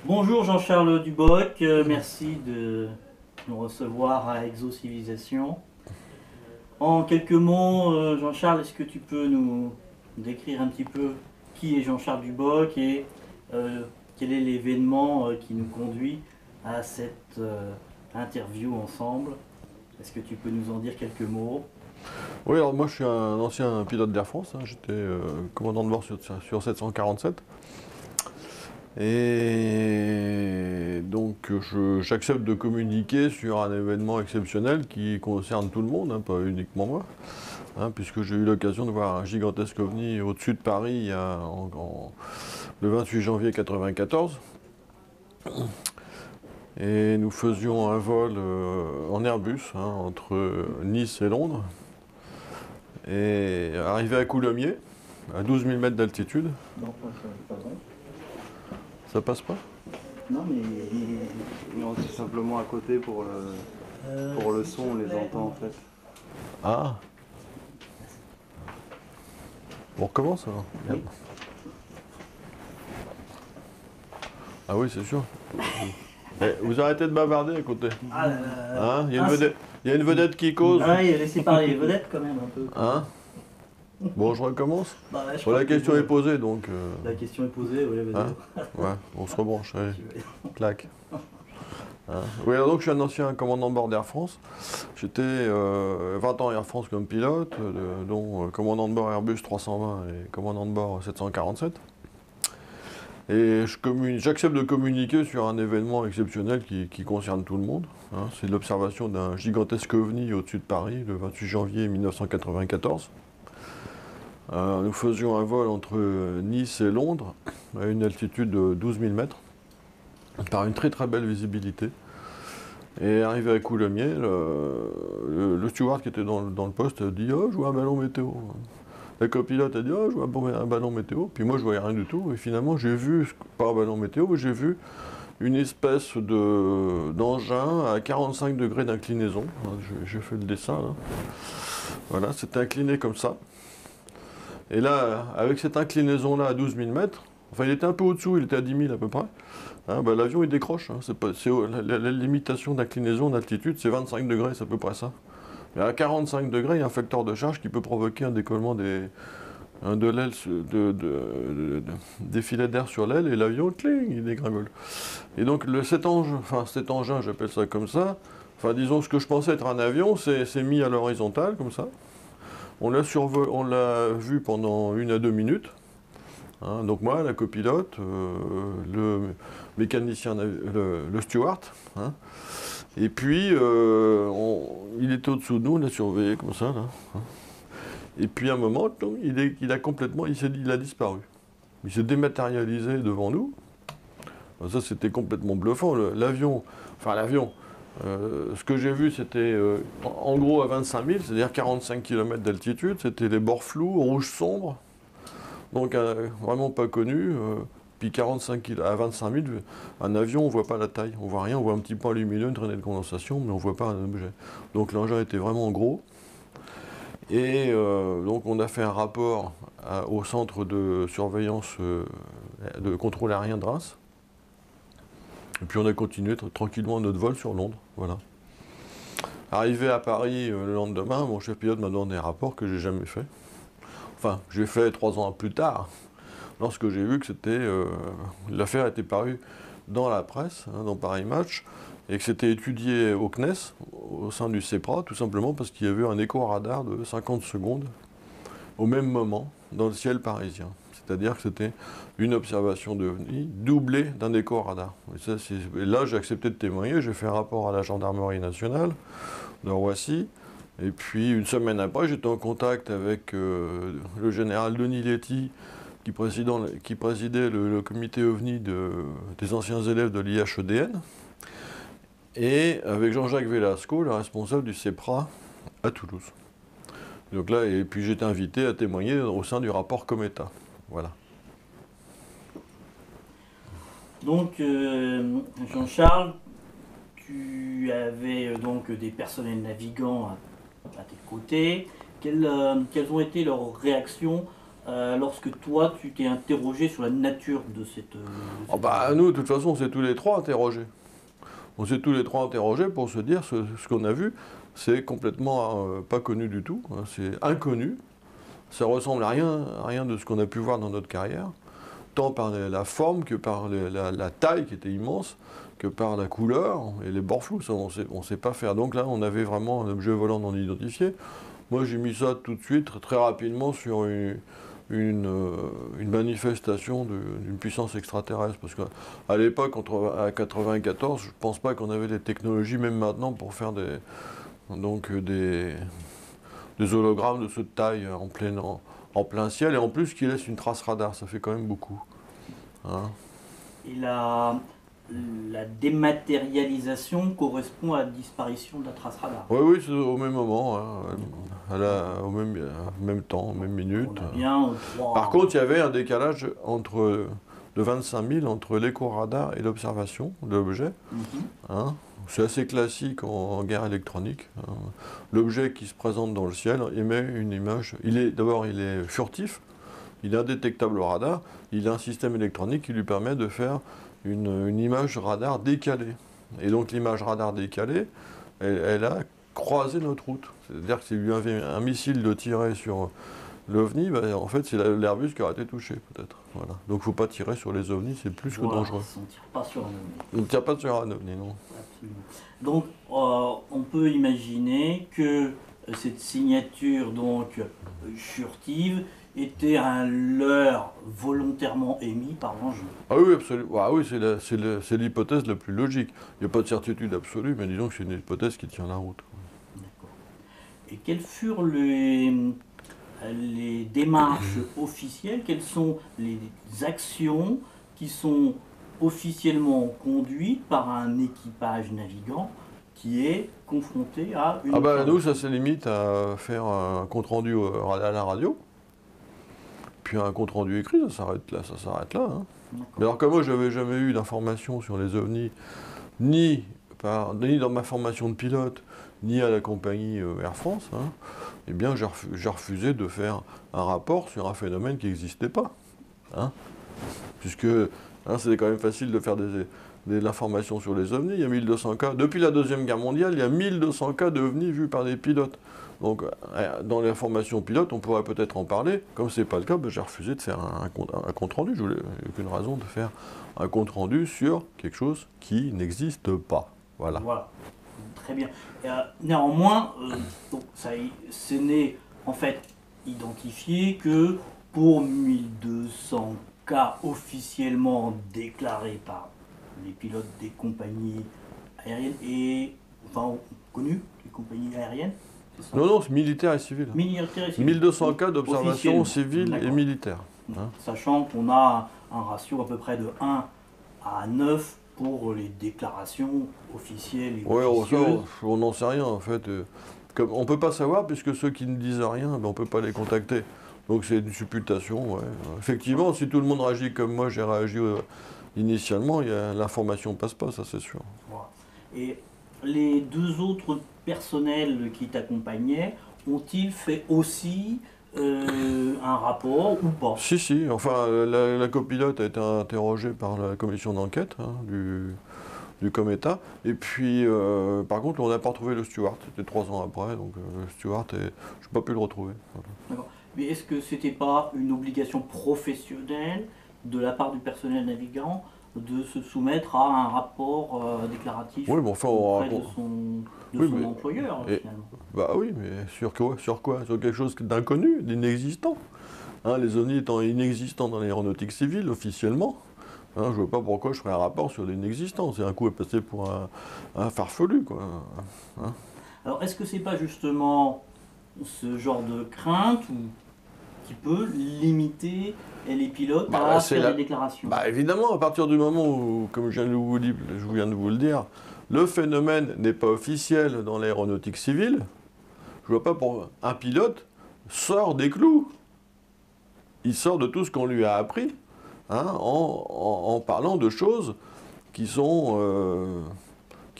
Bonjour Jean-Charles Duboc, merci de nous recevoir à Exo-Civilisation. En quelques mots, Jean-Charles, est-ce que tu peux nous décrire un petit peu qui est Jean-Charles Duboc et euh, quel est l'événement qui nous conduit à cette interview ensemble? Est-ce que tu peux nous en dire quelques mots? Oui, alors moi je suis un ancien pilote d'Air France, hein. J'étais commandant de bord sur 747. Et donc j'accepte de communiquer sur un événement exceptionnel qui concerne tout le monde, hein, pas uniquement moi, hein, puisque j'ai eu l'occasion de voir un gigantesque ovni au-dessus de Paris le 28 janvier 1994. Et nous faisions un vol en Airbus, hein, entre Nice et Londres. Et arrivé à Coulommiers, à 12 000 mètres d'altitude, Non, pas bon. ça passe pas? Non, mais Non, c'est simplement à côté pour le son, on les entend en fait. Ah, on recommence alors? Oui. Ah oui, c'est sûr. Eh, vous arrêtez de bavarder à côté. Ah, Hein? Il y a une vedette qui cause. ah, laissez parler les vedettes quand même un peu. Hein? Bon, je recommence. Bah, je Bon, crois la que question bon, est posée, donc... La question est posée, oui, vas-y. hein? Ouais, on se rebranche, allez, clac. Hein? Oui, alors donc je suis un ancien commandant de bord d'Air France. J'étais 20 ans Air France comme pilote, dont commandant de bord Airbus 320 et commandant de bord 747. Et j'accepte de communiquer sur un événement exceptionnel qui concerne tout le monde, hein. C'est l'observation d'un gigantesque ovni au-dessus de Paris le 28 janvier 1994. Nous faisions un vol entre Nice et Londres à une altitude de 12 000 mètres par une très très belle visibilité. Et arrivé à Coulommiers, le steward qui était dans le poste a dit: «Oh, je vois un ballon météo.» La copilote a dit: «Oh, je vois un ballon météo.» Puis moi, je voyais rien du tout. Et finalement, j'ai vu, pas un ballon météo, mais j'ai vu une espèce d'engin à 45 degrés d'inclinaison. J'ai fait le dessin là. Voilà, c'était incliné comme ça. Et là, avec cette inclinaison-là à 12 000 mètres, enfin il était un peu au-dessous, il était à 10 000 à peu près, hein, bah, l'avion il décroche, hein. La limitation d'inclinaison, d'altitude, c'est 25 degrés, c'est à peu près ça. Mais à 45 degrés, il y a un facteur de charge qui peut provoquer un décollement de l'aile, des filets d'air sur l'aile, et l'avion, cling, il dégringole. Et donc cet engin, j'appelle ça comme ça, enfin disons ce que je pensais être un avion, c'est mis à l'horizontale, comme ça. On l'a vu pendant 1 à 2 minutes. Hein, donc moi, la copilote, le mécanicien, le steward, hein, et puis il était au-dessous de nous, on l'a surveillé comme ça, là, hein. Et puis à un moment, il a disparu. Il s'est dématérialisé devant nous. Ça, c'était complètement bluffant. L'avion, ce que j'ai vu, c'était en gros à 25 000, c'est-à-dire 45 km d'altitude. C'était les bords flous, rouge sombre, donc vraiment pas connu. Puis 45 km à 25 000, un avion, on ne voit pas la taille, on voit rien, on voit un petit point lumineux, une traînée de condensation, mais on ne voit pas un objet. Donc l'engin était vraiment gros. Et donc on a fait un rapport au centre de surveillance de contrôle aérien de Reims. Et puis on a continué tranquillement notre vol sur Londres. Voilà. Arrivé à Paris le lendemain, mon chef pilote m'a donné un rapport que j'ai jamais fait. Enfin, j'ai fait 3 ans plus tard, lorsque j'ai vu que l'affaire était parue dans la presse, hein, dans Paris Match, et que c'était étudié au CNES, au sein du CEPRA, tout simplement parce qu'il y avait un écho-radar de 50 secondes au même moment dans le ciel parisien. C'est-à-dire que c'était une observation de OVNI doublée d'un écho-radar. Et là, j'ai accepté de témoigner, j'ai fait un rapport à la gendarmerie nationale de Roissy. Et puis, une semaine après, j'étais en contact avec le général Denis Letty, qui présidait le comité OVNI des anciens élèves de l'IHEDN, et avec Jean-Jacques Velasco, le responsable du CEPRA à Toulouse. Donc là, et puis j'étais invité à témoigner au sein du rapport Cometa. Voilà. Donc, Jean-Charles, tu avais donc des personnels navigants à tes côtés. Quelles ont été leurs réactions lorsque toi, tu t'es interrogé sur la nature de cette... Nous, de toute façon, on s'est tous les trois interrogés. On s'est tous les trois interrogés pour se dire ce qu'on a vu, c'est complètement pas connu du tout, hein, c'est inconnu. Ça ressemble à rien de ce qu'on a pu voir dans notre carrière, tant par la forme que par la taille qui était immense, que par la couleur et les bords flous, ça on sait pas faire. Donc là, on avait vraiment un objet volant non identifié. Moi, j'ai mis ça tout de suite, très rapidement, sur une manifestation d'une puissance extraterrestre. Parce qu'à l'époque, à 94, je ne pense pas qu'on avait des technologies, même maintenant, pour faire des hologrammes de cette taille en plein ciel, et en plus qui laisse une trace radar, ça fait quand même beaucoup. Hein. Et la dématérialisation correspond à la disparition de la trace radar. Oui, c'est au même moment, hein, au même temps, même minute. Par contre, il y avait un décalage de 25 000 entre l'écho radar et l'observation de l'objet. Hein. C'est assez classique en guerre électronique. Hein. L'objet qui se présente dans le ciel émet une image. D'abord, il est furtif, il est indétectable au radar, il a un système électronique qui lui permet de faire une image radar décalée. Et donc l'image radar décalée, elle a croisé notre route. C'est-à-dire que s'il y avait un missile de tirer sur l'OVNI, en fait c'est l'Airbus qui aurait été touché peut-être. Voilà. Donc il ne faut pas tirer sur les OVNIs, c'est plus que dangereux. On ne tire pas sur un OVNI. On ne tire pas sur un OVNI, non. Absolument. Donc on peut imaginer que cette signature donc furtive était un leurre volontairement émis par l'engin. Ah oui, absolument. Ah oui, c'est l'hypothèse la plus logique. Il n'y a pas de certitude absolue, mais disons que c'est une hypothèse qui tient la route. D'accord. Et quelles furent les démarches officielles, quelles sont les actions qui sont officiellement conduites par un équipage navigant qui est confronté à une... Nous, ça se limite à faire un compte-rendu à la radio. Puis un compte-rendu écrit, ça s'arrête là. Hein. Mais alors comme moi, je n'avais jamais eu d'informations sur les OVNIs, ni dans ma formation de pilote, ni à la compagnie Air France, hein, eh bien j'ai refusé de faire un rapport sur un phénomène qui n'existait pas. Hein. Puisque c'est quand même facile de faire de l'information sur les OVNIs. Il y a 1200 cas. Depuis la Deuxième Guerre mondiale, il y a 1200 cas d'OVNIs vus par des pilotes. Donc, dans les formations pilotes, on pourrait peut-être en parler. Comme ce n'est pas le cas, j'ai refusé de faire un compte-rendu. Je n'ai aucune raison de faire un compte-rendu sur quelque chose qui n'existe pas. Voilà. Très bien. Néanmoins, ce n'est en fait identifié que pour 1200 cas officiellement déclarés par les pilotes des compagnies aériennes connues, les compagnies aériennes. Non, c'est militaire et civil. 1200 cas d'observation civile et militaire. Hein. Sachant qu'on a un ratio à peu près de 1 à 9 pour les déclarations officielles et officieuses. On n'en sait rien en fait. On ne peut pas savoir puisque ceux qui ne disent rien, on ne peut pas les contacter. Donc c'est une supputation. Ouais. Effectivement, si tout le monde réagit comme moi, j'ai réagi initialement, l'information ne passe pas, ça c'est sûr. Voilà. Et les deux autres personnels qui t'accompagnaient, ont-ils fait aussi un rapport ou pas? Si. Enfin, la copilote a été interrogée par la commission d'enquête du Cometa. Et puis, par contre, on n'a pas retrouvé le steward. C'était 3 ans après, donc le steward, je n'ai pas pu le retrouver. Voilà. D'accord. Mais est-ce que c'était pas une obligation professionnelle de la part du personnel navigant de se soumettre à un rapport déclaratif auprès de son employeur, finalement? Oui, mais sur quoi? Sur quelque chose d'inconnu, d'inexistant. Hein, les OVNIs étant inexistants dans l'aéronautique civile, officiellement, hein, je ne vois pas pourquoi je ferais un rapport sur l'inexistant. C'est un coup à passer pour un farfelu, quoi. Hein. Alors, est-ce que c'est pas justement ce genre de crainte qui peut limiter les pilotes à faire des déclarations? Évidemment, à partir du moment où, comme je viens de vous le dire, le phénomène n'est pas officiel dans l'aéronautique civile, je ne vois pas pour un pilote sort des clous. Il sort de tout ce qu'on lui a appris, hein, en parlant de choses qui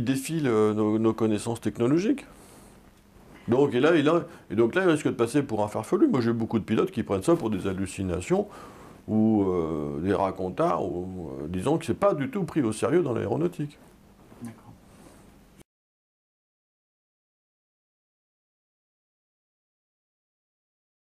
défient nos connaissances technologiques. Donc, là, il risque de passer pour un farfelu. Moi, j'ai beaucoup de pilotes qui prennent ça pour des hallucinations ou des racontars, ou disons que c'est pas du tout pris au sérieux dans l'aéronautique.